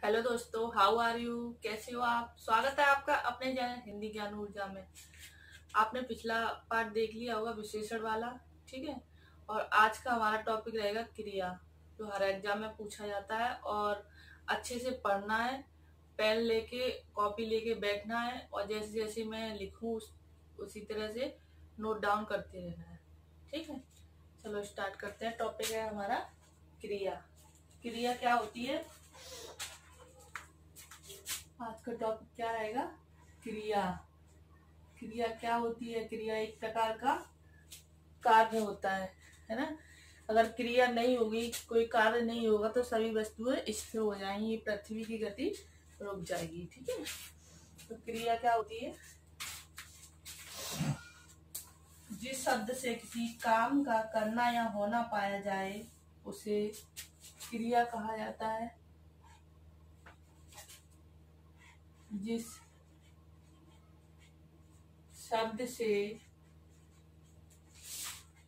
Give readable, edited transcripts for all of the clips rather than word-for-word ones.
Hello दोस्तों, how are you. कैसे हो आप। स्वागत है आपका अपने चैनल हिंदी ज्ञान ऊर्जा में। आपने पिछला पार्ट देख लिया होगा विशेषण वाला, ठीक है। और आज का हमारा टॉपिक रहेगा क्रिया, जो हर एग्जाम में पूछा जाता है। और अच्छे से पढ़ना है, पेन लेके कॉपी लेके बैठना है और जैसे जैसे मैं लिखूं उसी तरह से नोट डाउन करते रहना है, ठीक है। चलो स्टार्ट करते हैं। टॉपिक है हमारा क्रिया। क्रिया क्या होती है, आज का टॉपिक क्या रहेगा, क्रिया। क्रिया क्या होती है। क्रिया एक प्रकार का कार्य होता है ना। अगर क्रिया नहीं होगी, कोई कार्य नहीं होगा तो सभी वस्तुएं स्थिर हो जाएंगी, पृथ्वी की गति रुक जाएगी, ठीक है। तो क्रिया क्या होती है, जिस शब्द से किसी काम का करना या होना पाया जाए उसे क्रिया कहा जाता है। जिस शब्द से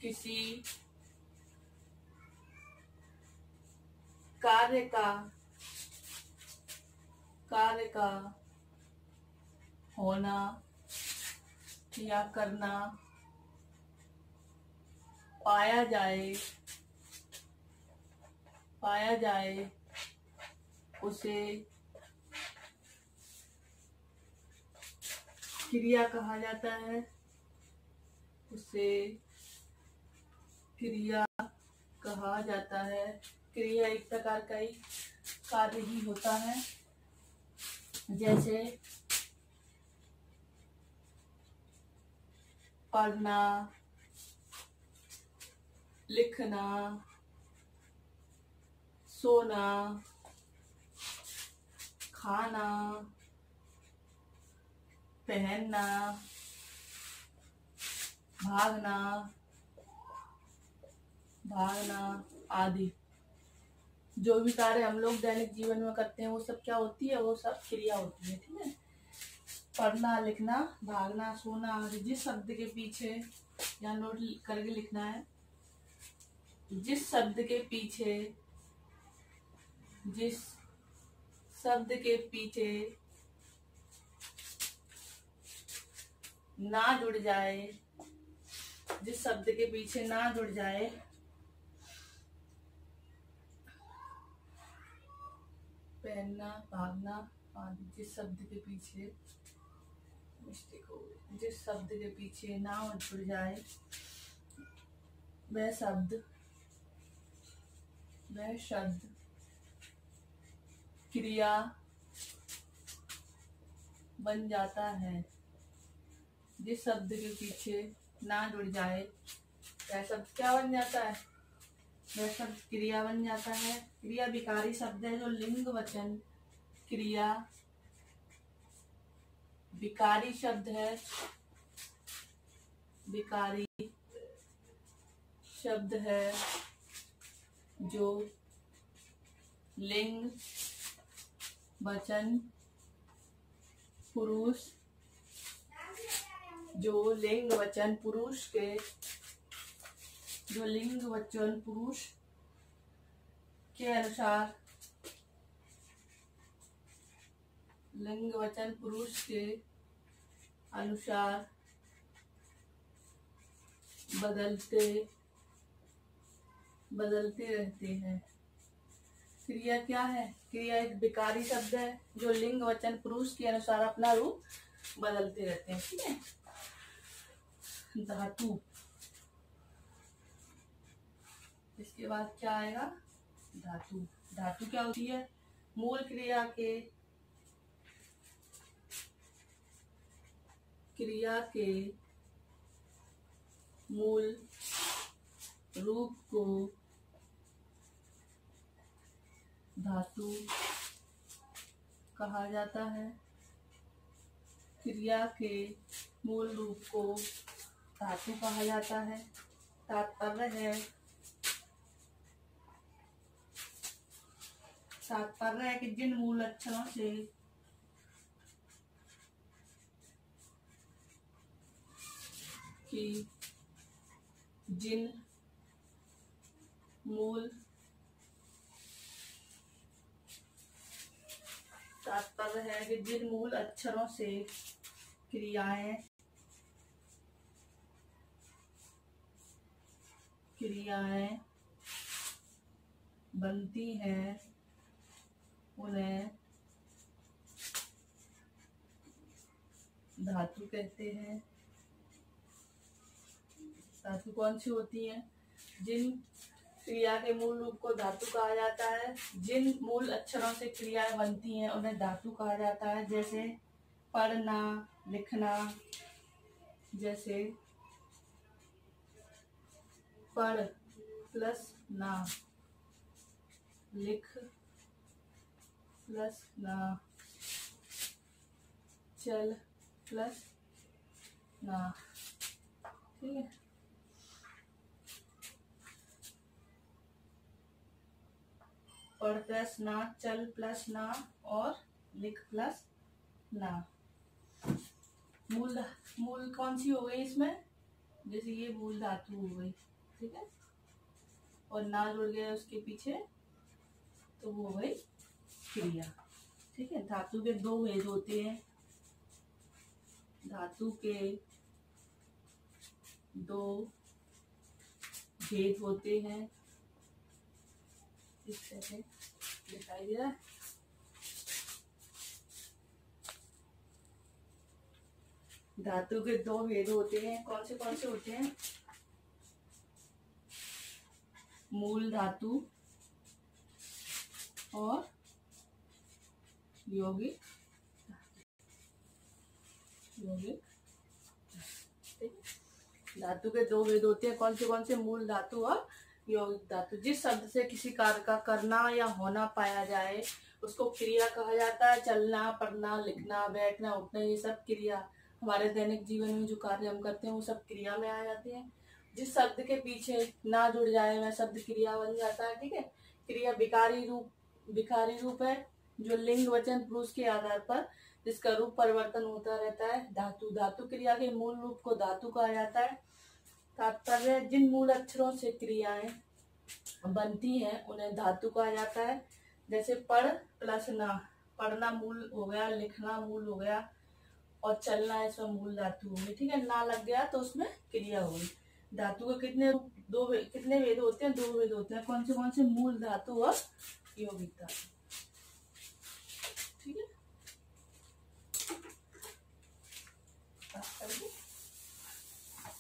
किसी कार्य का होना या करना पाया जाए उसे क्रिया कहा जाता है। उसे क्रिया कहा जाता है। क्रिया एक प्रकार का ही कार्य ही होता है। जैसे पढ़ना, लिखना, सोना, खाना, पहनना, भागना आदि। जो भी कार्य हम लोग दैनिक जीवन में करते हैं वो सब क्या होती है, वो सब क्रिया होती है, ठीक है। पढ़ना, लिखना, भागना, सोना आदि। जिस शब्द के पीछे, या नोट करके लिखना है, जिस शब्द के पीछे ना जुड़ जाए, जिस शब्द के पीछे ना जुड़ जाए पहनना, भागना आदि। जिस शब्द के पीछे मिस्टेक हो गई, जिस शब्द के पीछे ना जुड़ जाए वह शब्द क्रिया बन जाता है। जिस शब्द के पीछे ना जुड़ जाए वह शब्द क्या बन जाता है, वह शब्द क्रिया बन जाता है। क्रिया विकारी शब्द है, जो लिंग वचन क्रिया विकारी शब्द है। विकारी शब्द है जो लिंग वचन पुरुष के अनुसार, लिंग वचन पुरुष के अनुसार बदलते रहते हैं। क्रिया क्या है, क्रिया एक विकारी शब्द है जो लिंग वचन पुरुष के अनुसार अपना रूप बदलते रहते हैं, ठीक है। धातु, इसके बाद क्या आएगा, धातु। धातु क्या होती है, मूल क्रिया के मूल रूप को धातु कहा जाता है। क्रिया के मूल रूप को धातु कहा जाता है। तात्पर्य है कि जिन मूल लक्षणों से सवाल है कि जिन मूल अक्षरों से क्रियाएं बनती हैं उन्हें धातु कहते हैं। धातु कौन सी होती है? जिन क्रिया के मूल रूप को धातु कहा जाता है, जिन मूल अक्षरों से क्रियाएं बनती हैं उन्हें धातु कहा जाता है। जैसे पढ़ना, लिखना, जैसे पढ़ प्लस ना, लिख प्लस ना, चल प्लस ना। ठीक है, पढ़ प्लस ना, चल प्लस ना और लिख प्लस ना। मूल कौन सी हो गई इसमें? जैसे ये मूल धातु हो गई, ठीक है, और ना जुड़ गया उसके पीछे तो वो हो गई क्रिया। ठीक है, धातु के दो भेद होते हैं। धातु के दो भेद होते हैं, इस तरह से दिखाई दे रहा है। धातु के दो भेद होते हैं। कौन से होते हैं? मूल धातु और यौगिक धातु के दो भेद होते हैं। कौन से? मूल धातु और यौगिक धातु। जिस शब्द से किसी कार्य का करना या होना पाया जाए उसको क्रिया कहा जाता है। चलना, पढ़ना, लिखना, बैठना, उठना, ये सब क्रिया हमारे दैनिक जीवन में जो कार्य हम करते हैं वो सब क्रिया में आ जाते हैं। जिस शब्द के पीछे ना जुड़ जाए वह शब्द क्रिया बन जाता है। ठीक है, क्रिया विकारी रूप है जो लिंग, वचन, पुरुष के आधार पर जिसका रूप परिवर्तन होता रहता है। धातु क्रिया के मूल रूप को धातु कहा जाता है। तात्पर्य, जिन मूल अक्षरों से क्रियाएं बनती हैं उन्हें धातु कहा जाता है। जैसे पढ़ प्लस ना, पढ़ना मूल हो गया, लिखना मूल हो गया और चलना इसमें मूल धातु हो गई। ठीक है, ना लग गया तो उसमें क्रिया हो गई। धातु के कितने भेद होते हैं? दो भेद होते हैं। कौन से? मूल धातु और यौगिक धातु। ठीक है,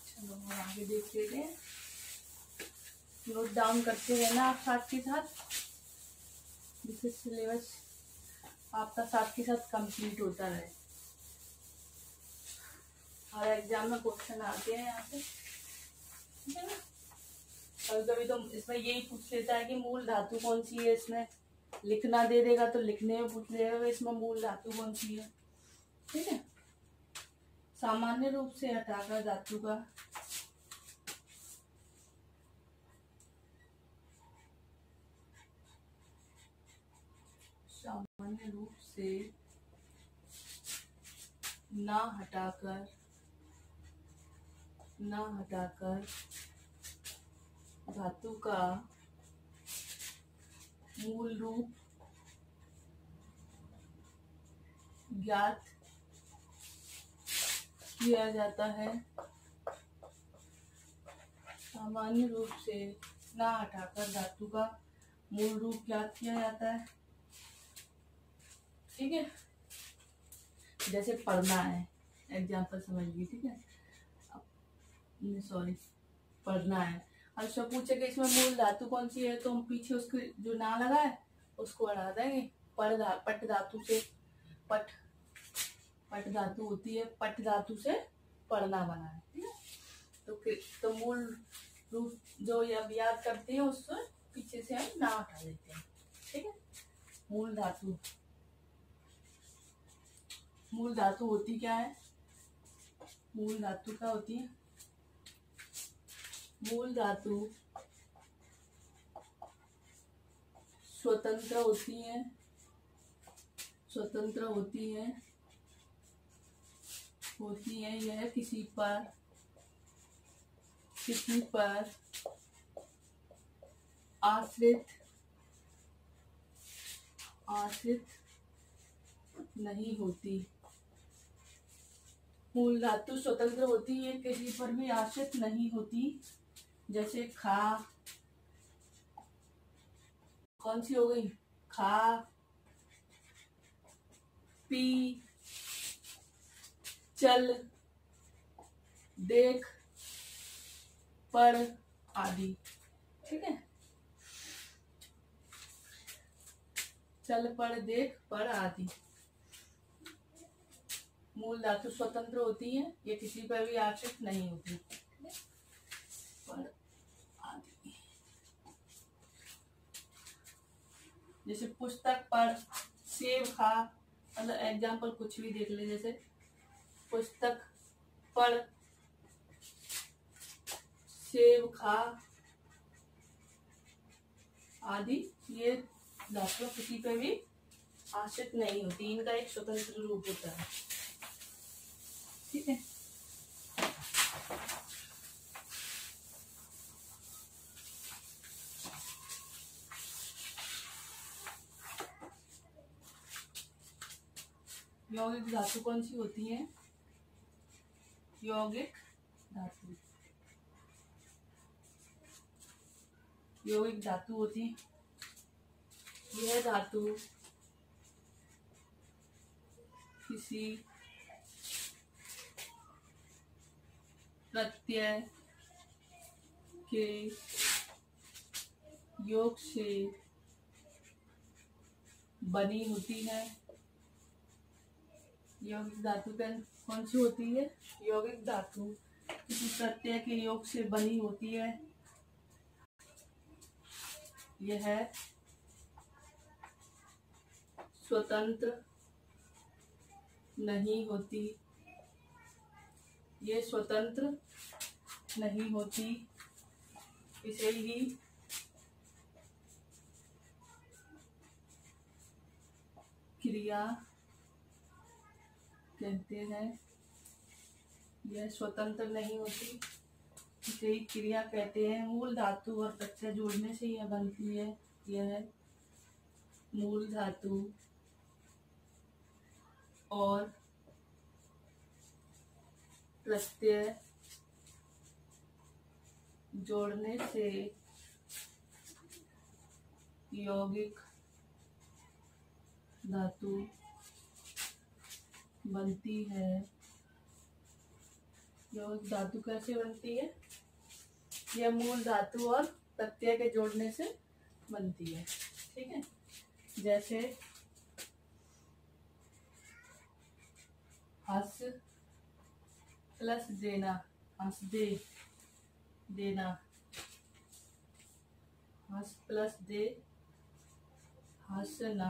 चलो हम आगे देख लेते हैं। नोट डाउन करते हैं ना आप साथ के साथ, जिससे सिलेबस आपका साथ के साथ कंप्लीट होता रहे। और एग्जाम में क्वेश्चन आते हैं यहाँ से, ठीक है ना। कभी कभी तो इसमें यही पूछ लेता है कि मूल धातु कौन सी है। इसमें लिखना दे देगा तो लिखने में पूछ लेगा इसमें मूल धातु कौन सी है। ठीक है, सामान्य रूप से हटाकर धातु का सामान्य रूप से ना हटाकर धातु का मूल रूप ज्ञात किया जाता है। सामान्य रूप से ना हटाकर धातु का मूल रूप ज्ञात किया जाता है। ठीक है, जैसे पढ़ना है, एग्जाम्पल समझ लीजिए। ठीक है, पढ़ना है। अब सब पूछे कि इसमें मूल धातु कौन सी है तो हम पीछे उसके जो ना लगा है उसको हटा देंगे। पट धातु से पट धातु होती है, पट धातु से पढ़ना बना है। ठीक है, तो मूल रूप जो अब याद करते हैं उससे पीछे से हम ना हटा देते हैं। ठीक है, मूल धातु होती क्या है? मूल धातु क्या होती है? मूल धातु स्वतंत्र होती है। यह किसी पर आश्रित नहीं होती। मूल धातु स्वतंत्र होती है, किसी पर भी आश्रित नहीं होती। जैसे खा, कौन सी हो गई, खा, पी, चल, देख, पढ़ आदि। ठीक है, चल, पढ़, देख, पढ़ आदि। मूल धातु स्वतंत्र होती है, ये किसी पर भी आश्रित नहीं होती। पढ़ आदि। जैसे पुस्तक पढ़, सेब खा, मतलब एग्जाम्पल कुछ भी देख ले। जैसे पुस्तक पढ़, सेब खा आदि, ये धातु किसी पे भी आश्रित नहीं होती, इनका एक स्वतंत्र रूप होता है। ठीक है, यौगिक धातु कौन सी होती है? यौगिक धातु, यौगिक धातु होती है यह धातु किसी प्रत्यय के योग से बनी होती है। यौगिक धातु कौन सी होती है? यौगिक धातु किसी प्रत्यय के योग से बनी होती है। यह स्वतंत्र नहीं होती, ये स्वतंत्र नहीं होती, इसे ही क्रिया कहते हैं। यह स्वतंत्र नहीं होती, इसे ही क्रिया कहते हैं। मूल धातु और प्रत्यय जोड़ने से यह बनती है। यह मूल धातु और प्रत्यय जोड़ने से यौगिक धातु बनती है। यौगिक धातु कैसे बनती है? यह मूल धातु और प्रत्यय के जोड़ने से बनती है। ठीक है, जैसे हंस प्लस देना, हंस दे, देना, हंस प्लस दे, हंसना,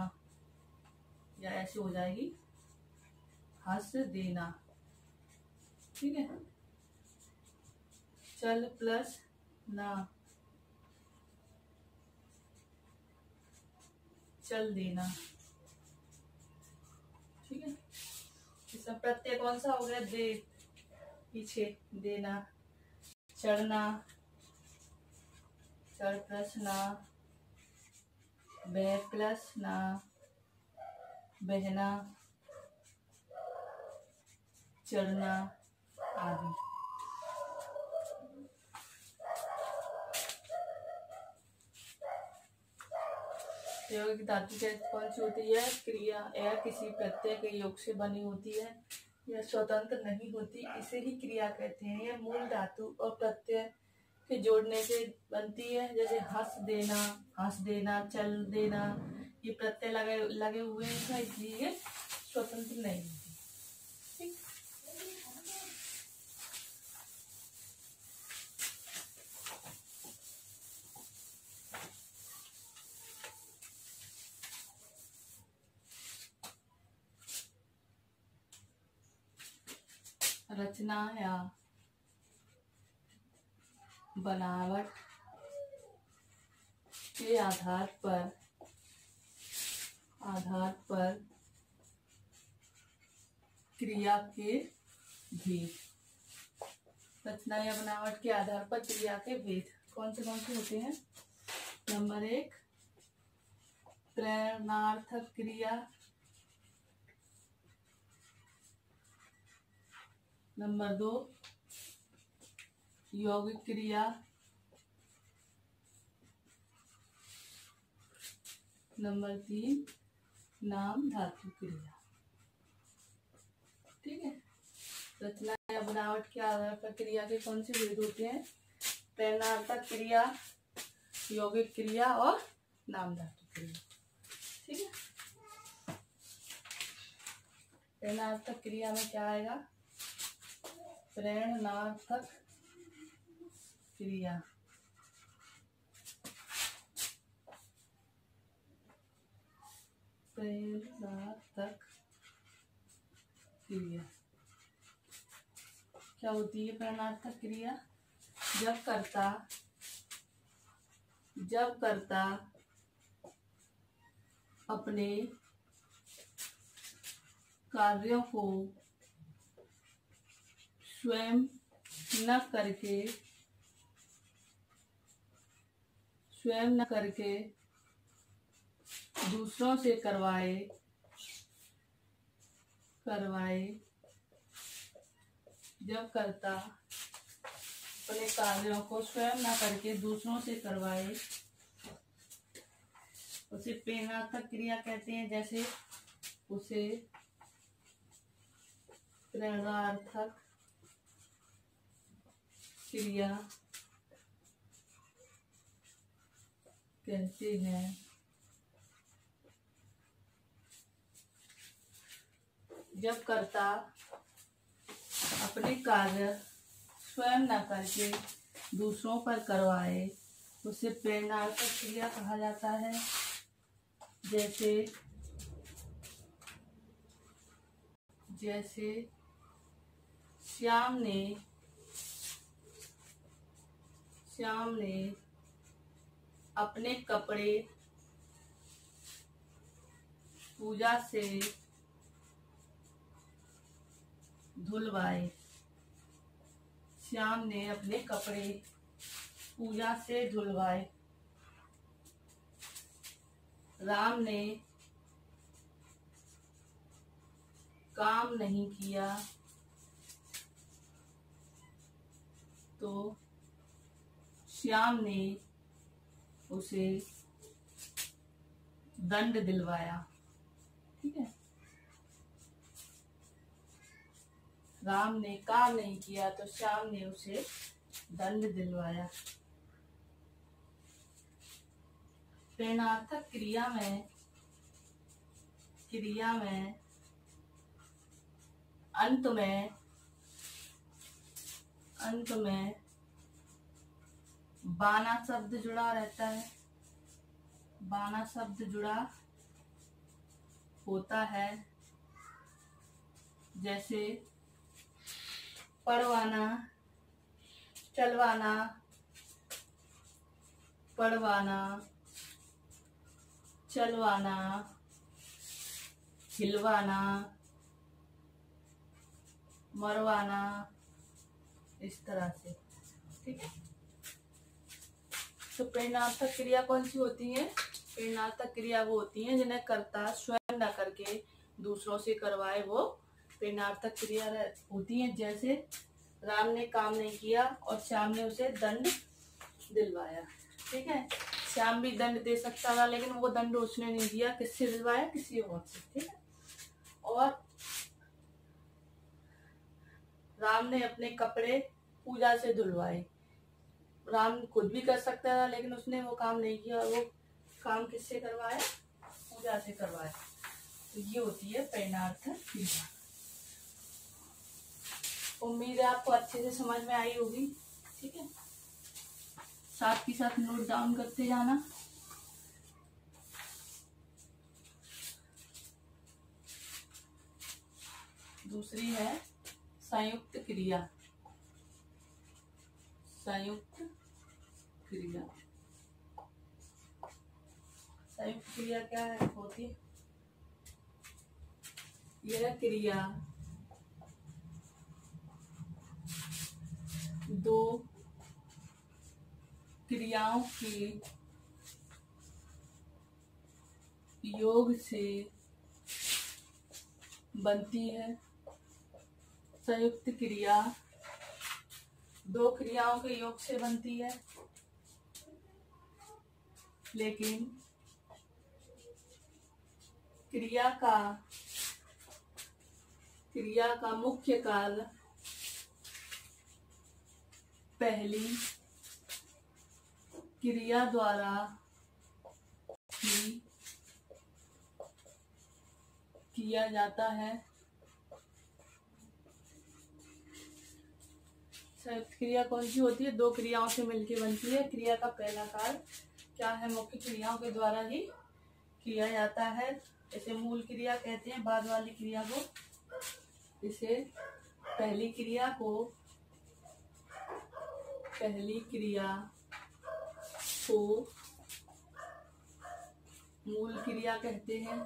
या ऐसे हो जाएगी हंस देना। ठीक है, चल प्लस ना, चल देना। ठीक है, इसका प्रत्यय कौन सा हो गया? दे, पीछे देना। चढ़ना, चढ़ प्लस ना, बह प्लस ना, बहना, चढ़ना आदि। यौगिक धातु कौन सी होती है? क्रिया या किसी प्रत्यय के योग से बनी होती है। यह स्वतंत्र नहीं होती, इसे ही क्रिया कहते हैं। यह मूल धातु और प्रत्यय के जोड़ने से बनती है। जैसे हंस देना, हंस देना, चल देना, ये प्रत्यय लगे हुए हैं, इसलिए स्वतंत्र नहीं होती। ठीक, रचना या बनावट के आधार पर क्रिया के भेद। रचना या बनावट के आधार पर क्रिया के भेद कौन से होते हैं? नंबर 1, प्रेरणार्थक क्रिया, नंबर 2 यौगिक क्रिया। नंबर 3 नाम धातु क्रिया। ठीक है। रचना या बनावट के आधार पर क्रिया के कौन से भेद होते हैं? प्रेरणार्थक क्रिया, यौगिक क्रिया और नाम धातु क्रिया। ठीक है। प्रेरणार्थक क्रिया में क्या आएगा? प्रेरणार्थक क्रिया प्रेरणार्थक क्रिया क्या होती है? प्रेरणार्थक क्रिया जब कर्ता अपने कार्यों को स्वयं न करके दूसरों से करवाए जब कर्ता अपने कार्यों को स्वयं न करके दूसरों से करवाए उसे प्रेरणार्थक क्रिया कहते हैं। जैसे उसे प्रेरणार्थक क्रिया कहते हैं। जब कर्ता अपने कार्य स्वयं न करके दूसरों पर करवाए उसे प्रेरणार्थक क्रिया कहा जाता है। जैसे श्याम ने अपने कपड़े पूजा से धुलवाए। श्याम ने अपने कपड़े पूजा से धुलवाए। राम ने काम नहीं किया तो श्याम ने उसे दंड दिलवाया। ठीक है। राम ने काम नहीं किया तो श्याम ने उसे दंड दिलवाया। प्रेरणार्थक क्रिया में अंत में बाना शब्द जुड़ा रहता है। बाना शब्द जुड़ा होता है। जैसे पढ़वाना, चलवाना, पढ़वाना, चलवाना, हिलवाना, मरवाना, इस तरह से। ठीक है। तो प्रेरणार्थक क्रिया कौन सी होती है? प्रेरणार्थक क्रिया वो होती है जिन्हें कर्ता स्वयं न करके दूसरों से करवाए, वो प्रेरणार्थक क्रिया होती है। जैसे राम ने काम नहीं किया और श्याम ने उसे दंड दिलवाया। ठीक है। श्याम भी दंड दे सकता था लेकिन वो दंड उसने नहीं दिया। किससे दिलवाया? किसी और से। ठीक है। और राम ने अपने कपड़े पूजा से धुलवाए। राम खुद भी कर सकता था लेकिन उसने वो काम नहीं किया और वो काम किससे करवाया? पूजा से करवाया। तो ये होती है प्रेरणार्थक क्रिया। उम्मीद है आपको अच्छे से समझ में आई होगी। ठीक है। साथ ही साथ नोट डाउन करते जाना। दूसरी है संयुक्त क्रिया। संयुक्त क्रिया क्या है? होती है यह क्रिया दो क्रियाओं के योग से बनती है। संयुक्त क्रिया दो क्रियाओं के योग से बनती है, लेकिन क्रिया का मुख्य कार्य पहली क्रिया द्वारा ही किया जाता है। संयुक्त क्रिया कौन सी होती है? दो क्रियाओं से मिलकर बनती है। क्रिया का पहला कार्य क्या है? मुख्य क्रियाओं के द्वारा ही किया जाता है। इसे मूल क्रिया कहते हैं, बाद वाली क्रिया को। इसे पहली क्रिया को मूल क्रिया कहते हैं।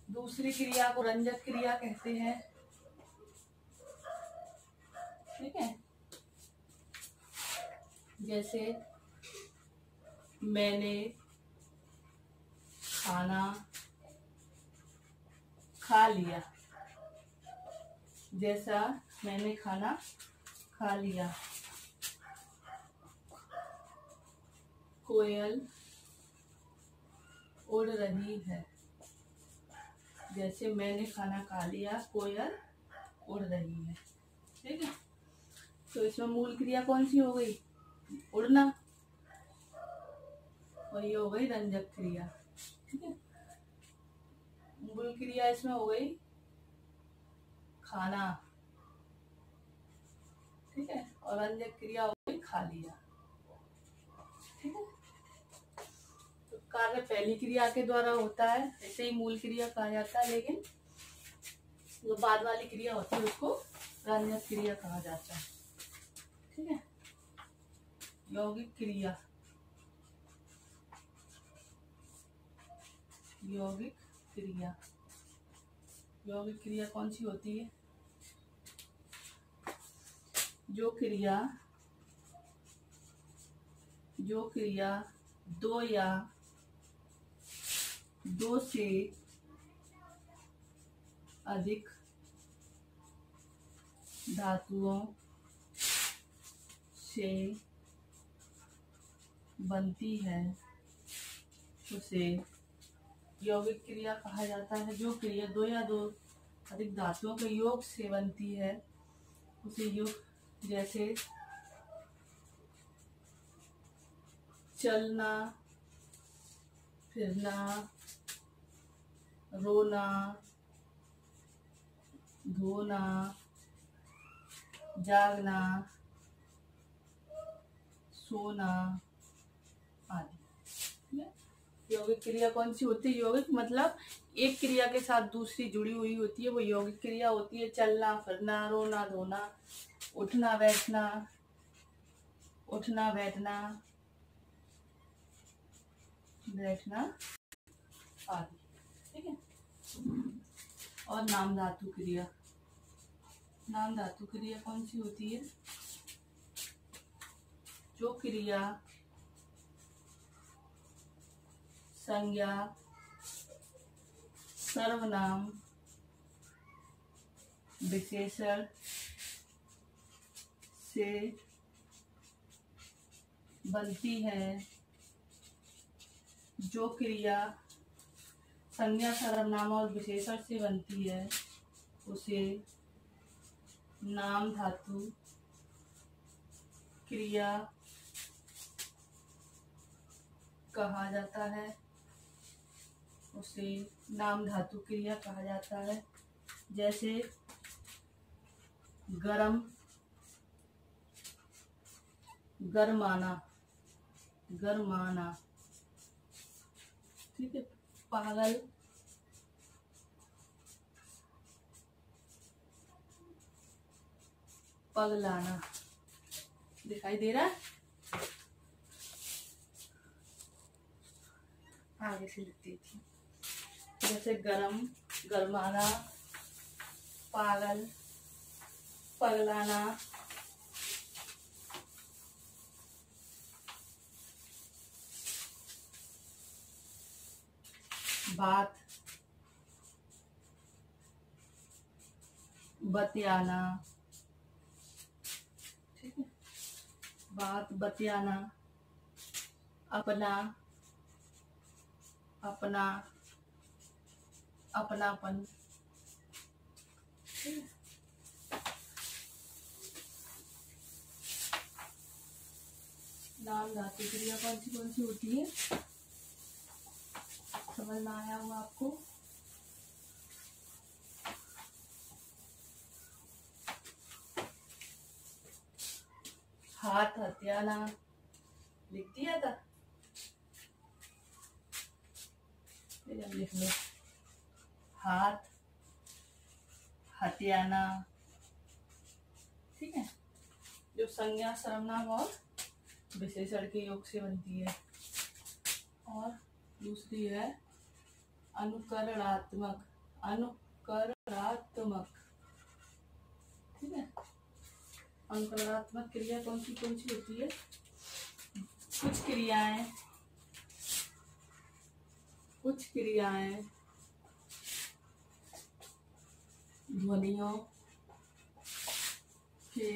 दूसरी क्रिया को रंजक क्रिया कहते हैं। ठीक है, जैसे मैंने खाना खा लिया। जैसा मैंने खाना खा लिया। कोयल उड़ रही है। जैसे मैंने खाना खा लिया, कोयल उड़ रही है। ठीक है, तो इसमें मूल क्रिया कौन सी हो गई? उड़ना। और ये हो गई रंजक क्रिया। ठीक है, मूल क्रिया इसमें हो गई खाना। ठीक है, और रंजक क्रिया हो गई खा लिया। ठीक है, तो कार्य पहली क्रिया के द्वारा होता है, ऐसे ही मूल क्रिया कहा जाता है, लेकिन जो बाद वाली क्रिया होती है उसको रंजक क्रिया कहा जाता है। ठीक है, यौगिक क्रिया कौन सी होती है? जो क्रिया दो या दो से अधिक धातुओं से बनती है, उसे यौगिक क्रिया कहा जाता है। जो क्रिया दो या दो अधिक धातुओं के योग से बनती है, उसे योग, जैसे चलना, फिरना, रोना, धोना, जागना, सोना आदि। यौगिक क्रिया कौन सी होती है? यौगिक मतलब एक क्रिया के साथ दूसरी जुड़ी हुई होती है, वो यौगिक क्रिया होती है। चलना, फिरना, रोना, धोना, उठना बैठना आदि। ठीक है, और नाम धातु क्रिया कौन सी होती है? जो क्रिया संज्ञा, सर्वनाम, विशेषण से बनती है। जो क्रिया संज्ञा, सर्वनाम और विशेषण से बनती है, उसे नाम धातु क्रिया कहा जाता है। जैसे गरम, गरमाना। ठीक है, पागल, पगलाना। दिखाई दे रहा है? आगे से लिखती थी। जैसे गरम, गरमाना, पागल, पगलाना, बात, बतियाना, ठीक है, बात बतियाना, अपना, अपना, अपनापन, ठीक है। नाम धातु क्रिया कौन सी होती है, समझ में आया होगा आपको। हाथ हथियाना, लिख दिया था, लिख लो। हाथ हथियाना, ठीक है, जो संज्ञा सर्वनाम और विशेषण के योग से बनती है। और दूसरी है अनुकरणात्मक, अनुकरणात्मक, ठीक है। अनुकरणात्मक क्रिया कौन सी होती है, कुछ क्रियाएं ध्वनियों के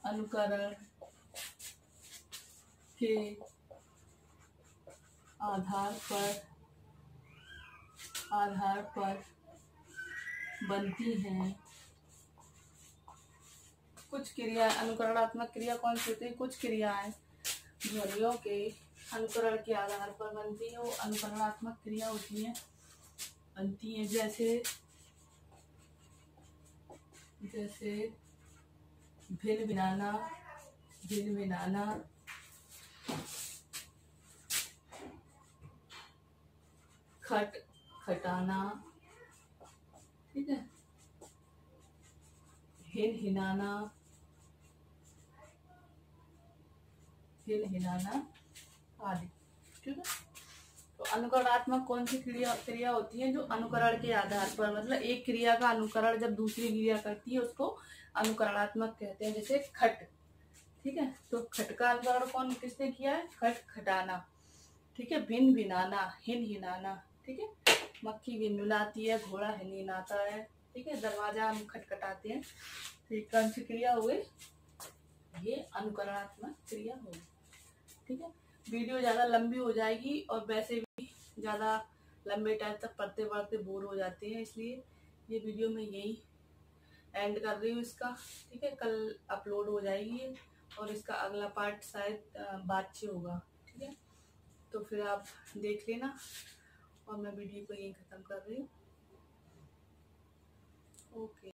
अनुकरण के आधार पर बनती हैं। कुछ क्रिया, अनुकरणात्मक क्रिया कौन सी होती है, कुछ क्रियाएं ध्वनियों के अनुकरण के आधार पर बनती है, वो अनुकरणात्मक क्रिया होती है, बनती है। जैसे भिन भिनाना, खट खटाना, ठीक है, हिन हिनाना आदि, ठीक है। तो अनुकरणात्मक कौन सी क्रिया होती है, जो अनुकरण के आधार पर, मतलब एक क्रिया का अनुकरण जब दूसरी क्रिया करती है उसको अनुकरणात्मक कहते हैं। जैसे खट, ठीक है, तो खट का अनुकरण किसने किया है, खट खटाना, ठीक है। भिन भिनाना, हिन हिनाना, ठीक है। मक्खी भिनभिनाती है, घोड़ा हिनहिनाता है, ठीक है। दरवाजा हम खटखटाते हैं, तो ये कौन सी क्रिया हो गई, ये अनुकरणात्मक क्रिया होगी, ठीक है। वीडियो ज़्यादा लंबी हो जाएगी और वैसे भी ज़्यादा लंबे टाइम तक पढ़ते बोर हो जाते हैं, इसलिए ये वीडियो मैं यही एंड कर रही हूँ इसका, ठीक है। कल अपलोड हो जाएगी और इसका अगला पार्ट शायद बाद से होगा, ठीक है। तो फिर आप देख लेना और मैं वीडियो को यहीं ख़त्म कर रही हूँ। ओके।